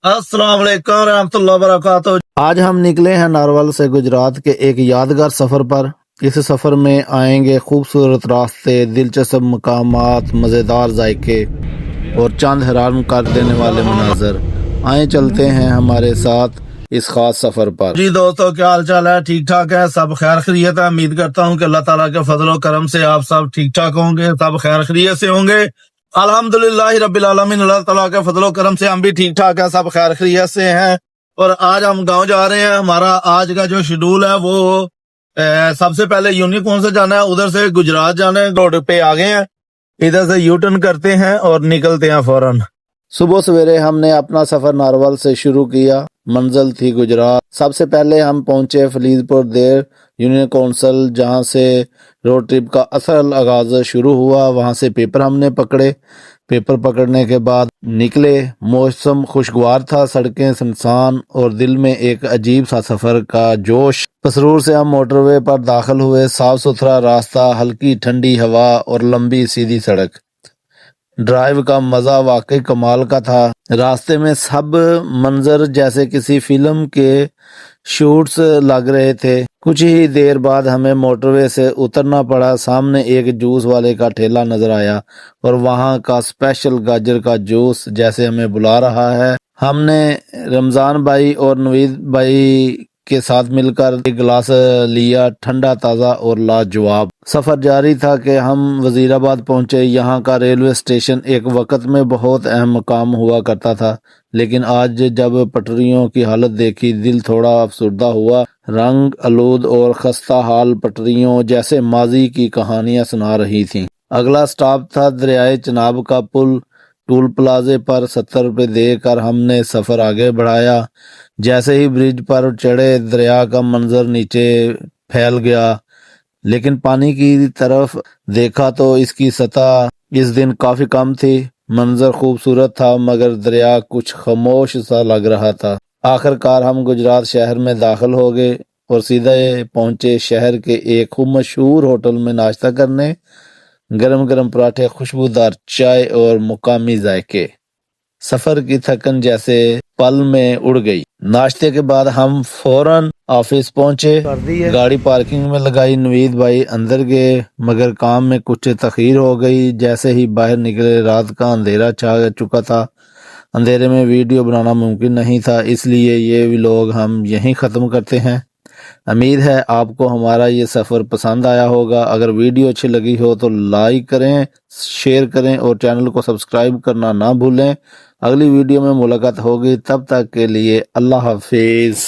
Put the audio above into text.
अस्सलाम वालेकुम रहमतुल्लाहि वबरकातुहू। आज हम निकले हैं नारवल से गुजरात के एक यादगार सफ़र पर। इस सफ़र में आएंगे खूबसूरत रास्ते, दिलचस्प मकामात, मज़ेदार जायके और चंद हैरान कर देने वाले मनाजर। आए चलते हैं हमारे साथ इस खास सफ़र पर। जी दोस्तों, क्या हाल चाल है? ठीक ठाक है? सब खैर खैरियत है? उम्मीद करता हूँ कि अल्लाह ताला के फजल करम से आप सब ठीक ठाक होंगे, सब खैर खैरियत से होंगे। अल्हम्दुलिल्लाह रब्बिल आलमीन, अल्लाह ताला के फजल करम से हम भी ठीक ठाक है, सब खैर खैरियत से हैं। और आज हम गांव जा रहे हैं। हमारा आज का जो शेड्यूल है वो सबसे पहले यूनिकॉर्न से जाना है, उधर से गुजरात जाना है। रोड पे आ गए हैं, इधर से यू टर्न करते हैं और निकलते हैं फौरन। सुबह सवेरे हमने अपना सफर नारवल से शुरू किया। मंजिल थी गुजरात। सबसे पहले हम पहुंचे फलीदपुर देर यूनियन काउंसिल, जहां से रोड ट्रिप का असल आगाज शुरू हुआ। वहां से पेपर हमने पकड़े। पेपर पकड़ने के बाद निकले। मौसम खुशगवार था, सड़कें सुनसान और दिल में एक अजीब सा सफर का जोश। पसरूर से हम मोटरवे पर दाखिल हुए। साफ सुथरा रास्ता, हल्की ठंडी हवा और लंबी सीधी सड़क। ड्राइव का मजा वाकई कमाल का था। रास्ते में सब मंजर जैसे किसी फिल्म के शूट्स लग रहे थे। कुछ ही देर बाद हमें मोटरवे से उतरना पड़ा। सामने एक जूस वाले का ठेला नजर आया और वहां का स्पेशल गाजर का जूस जैसे हमें बुला रहा है। हमने रमजान भाई और नवीद भाई के साथ मिलकर एक गिलास लिया, ठंडा ताज़ा और लाजवाब। सफ़र जारी था कि हम वजीराबाद पहुंचे। यहाँ का रेलवे स्टेशन एक वक्त में बहुत अहम मकाम हुआ करता था, लेकिन आज जब पटरियों की हालत देखी दिल थोड़ा अफसुर्दा हुआ। रंग आलूद और खस्ता हाल पटरियों जैसे माजी की कहानियां सुना रही थीं। अगला स्टॉप था दरियाए चनाब का पुल। टूल प्लाजे पर 70 रुपये देकर हमने सफ़र आगे बढ़ाया। जैसे ही ब्रिज पर चढ़े, दरिया का मंजर नीचे फैल गया, लेकिन पानी की तरफ देखा तो इसकी सतह इस दिन काफी कम थी। मंजर खूबसूरत था मगर दरिया कुछ खामोश सा लग रहा था। आखिरकार हम गुजरात शहर में दाखिल हो गए और सीधे पहुंचे शहर के एक खूब मशहूर होटल में नाश्ता करने। गरम गरम पराठे, खुशबूदार चाय और मुकामी जायके। सफर की थकन जैसे पल में उड़ गई। नाश्ते के बाद हम फौरन ऑफिस पहुंचे। गाड़ी पार्किंग में लगाई। नवीद भाई अंदर गए मगर काम में कुछ तखीर हो गई। जैसे ही बाहर निकले, रात का अंधेरा छा चुका था। अंधेरे में वीडियो बनाना मुमकिन नहीं था, इसलिए ये व्लॉग हम यहीं ख़त्म करते हैं। उम्मीद है आपको हमारा ये सफ़र पसंद आया होगा। अगर वीडियो अच्छी लगी हो तो लाइक करें, शेयर करें और चैनल को सब्सक्राइब करना ना भूलें। अगली वीडियो में मुलाकात होगी, तब तक के लिए अल्लाह हाफिज़।